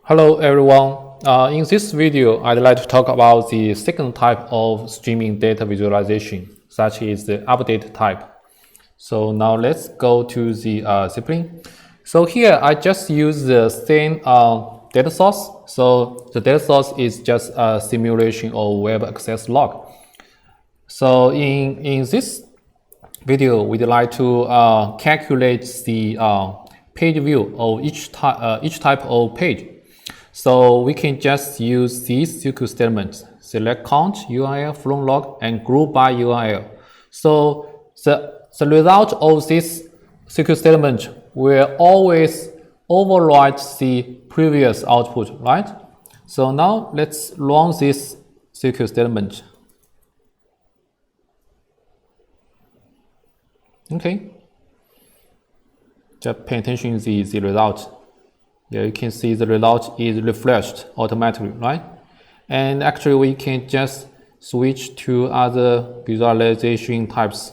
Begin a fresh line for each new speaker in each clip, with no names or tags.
Hello everyone. In this video, I'd like to talk about the second type of streaming data visualization, such as the update type. So now let's go to the Zeppelin. So here I just use the same data source. So the data source is just a simulation of web access log. So in this video, we'd like to calculate the page view of each type of page. So we can just use these SQL statements: select count URL from log and group by URL. So the result of this SQL statement will always override the previous output, right? So now let's run this SQL statement. Okay. Just pay attention to the result. Yeah, you can see the result is refreshed automatically, right? And actually we can just switch to other visualization types.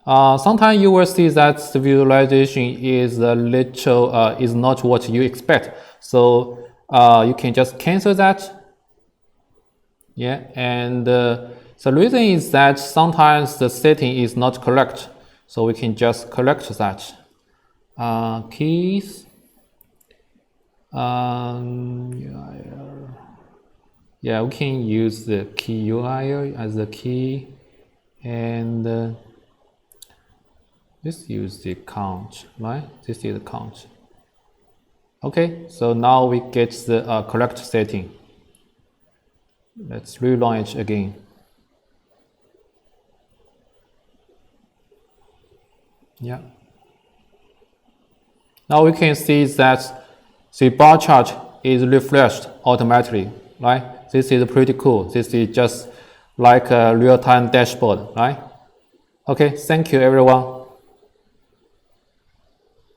Sometimes you will see that the visualization is a little is not what you expect. So you can just cancel that. Yeah, and the reason is that sometimes the setting is not correct. So we can just correct that. Keys. URL. Yeah, we can use the key URL as the key, and let's use the count, right? This is the count. Okay, so now we get the correct setting. Let's rerun it again. Yeah. Now we can see that the bar chart is refreshed automatically, right? This is pretty cool. This is just like a real-time dashboard, right? Okay, thank you everyone.